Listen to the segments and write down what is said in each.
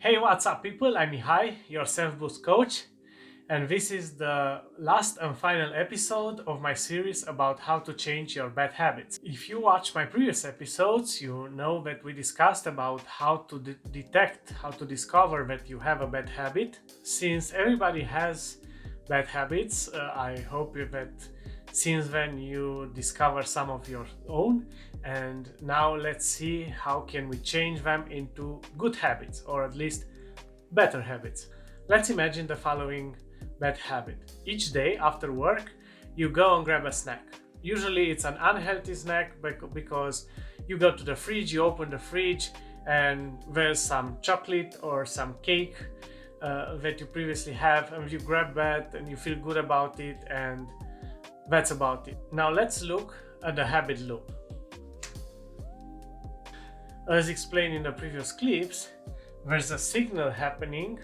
Hey, what's up, people? I'm Mihai, your self-boost coach, and this is the last and final episode of my series about how to change your bad habits. If you watch my previous episodes, you know that we discussed about how to detect, how to discover that you have a bad habit. Since everybody has bad habits, I hope that since then you discover some of your own, and now let's see how can we change them into good habits, or at least better habits. Let's imagine the following bad habit. Each day after work you go and grab a snack. Usually it's an unhealthy snack because you go to the fridge, you open the fridge, and there's some chocolate or some cake that you previously have, and you grab that and you feel good about it, and that's about it. Now let's look at the habit loop. As explained in the previous clips, there's a signal happening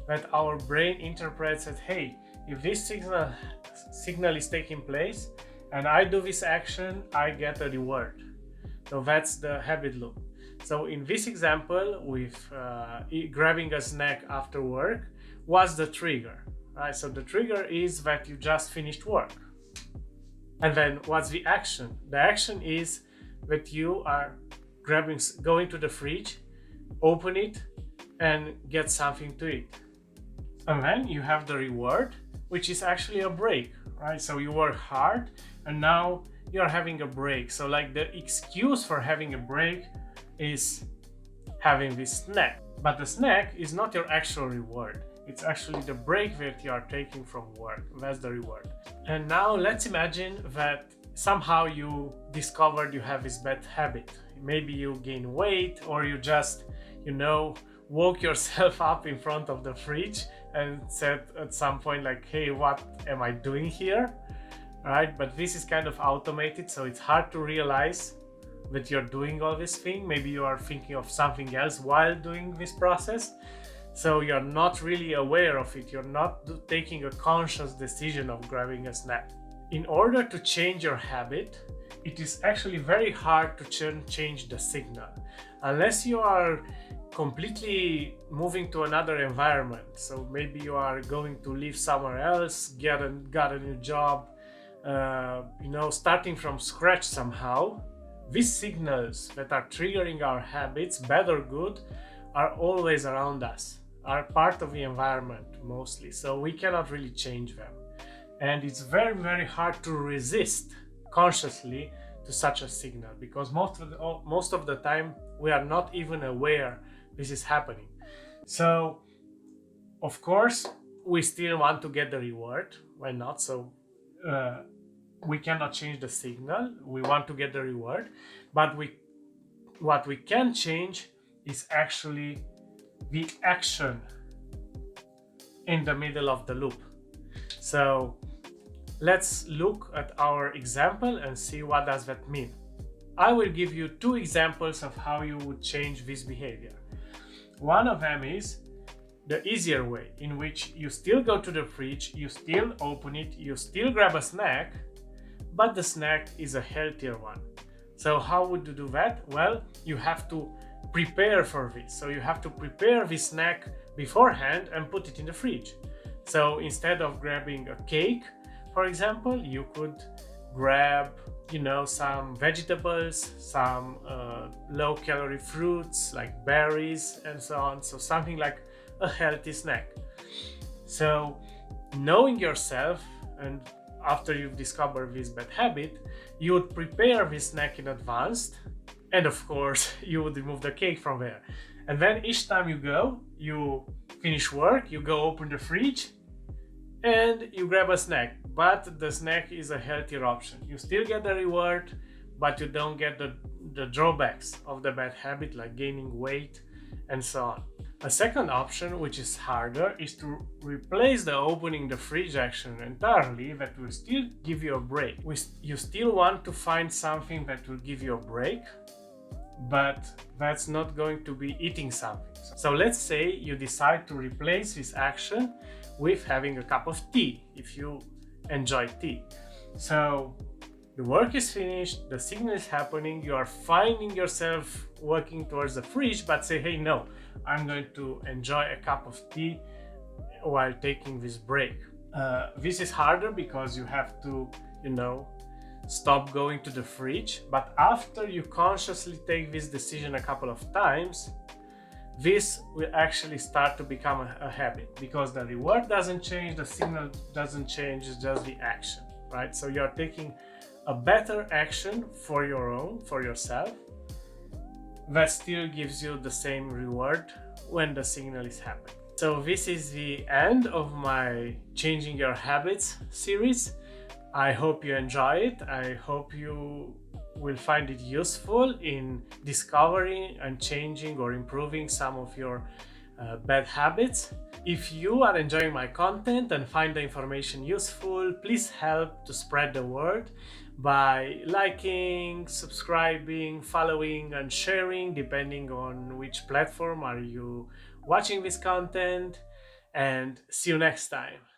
that our brain interprets as, hey, if this signal is taking place and I do this action, I get a reward. So that's the habit loop. So in this example with grabbing a snack after work, what's the trigger? Right? So the trigger is that you just finished work. And then what's the action? The action is that you are going to the fridge, open it, and get something to eat. And then you have the reward, which is actually a break, right? So you work hard and now you're having a break. So like the excuse for having a break is having this snack. But the snack is not your actual reward. It's actually the break that you are taking from work. That's the reward. And now let's imagine that somehow you discovered you have this bad habit. Maybe you gain weight, or you just, woke yourself up in front of the fridge and said at some point like, hey, what am I doing here? Right? But this is kind of automated, so it's hard to realize that you're doing all this thing. Maybe you are thinking of something else while doing this process. So you're not really aware of it. You're not taking a conscious decision of grabbing a snack. In order to change your habit, it is actually very hard to change the signal. Unless you are completely moving to another environment. So maybe you are going to live somewhere else, got a new job, starting from scratch somehow. These signals that are triggering our habits, bad or good, are always around us, are part of the environment mostly, so we cannot really change them. And it's very, very hard to resist consciously to such a signal, because most of the time we are not even aware this is happening. So of course we still want to get the reward. Why not? So we cannot change the signal. We want to get the reward, but what we can change is actually the action in the middle of the loop. So let's look at our example and see what does that mean. I will give you two examples of how you would change this behavior. One of them is the easier way, in which you still go to the fridge, you still open it, you still grab a snack, but the snack is a healthier one. So how would you do that? Well, you have to prepare for this. So you have to prepare this snack beforehand and put it in the fridge. So instead of grabbing a cake, for example, you could grab, some vegetables, some low-calorie fruits like berries and so on. So something like a healthy snack. So knowing yourself, and after you've discovered this bad habit, you would prepare this snack in advance, and of course you would remove the cake from there. And then each time you go, you finish work, you go open the fridge and you grab a snack, but the snack is a healthier option. You still get the reward, but you don't get the drawbacks of the bad habit, like gaining weight and so on. A second option, which is harder, is to replace the opening the fridge action entirely. That will still give you a break. You still want to find something that will give you a break, but that's not going to be eating something. So let's say you decide to replace this action with having a cup of tea, if you enjoy tea. So the work is finished, the signal is happening, you are finding yourself working towards the fridge, but say, hey, no, I'm going to enjoy a cup of tea while taking this break. This is harder because you have to, stop going to the fridge. But after you consciously take this decision a couple of times, this will actually start to become a habit, because the reward doesn't change, the signal doesn't change, it's just the action, right? So you're taking a better action for yourself, that still gives you the same reward when the signal is happening. So this is the end of my Changing Your Habits series. I hope you enjoy it. I hope you will find it useful in discovering and changing or improving some of your bad habits. If you are enjoying my content and find the information useful, please help to spread the word by liking, subscribing, following, and sharing, depending on which platform are you watching this content. And see you next time.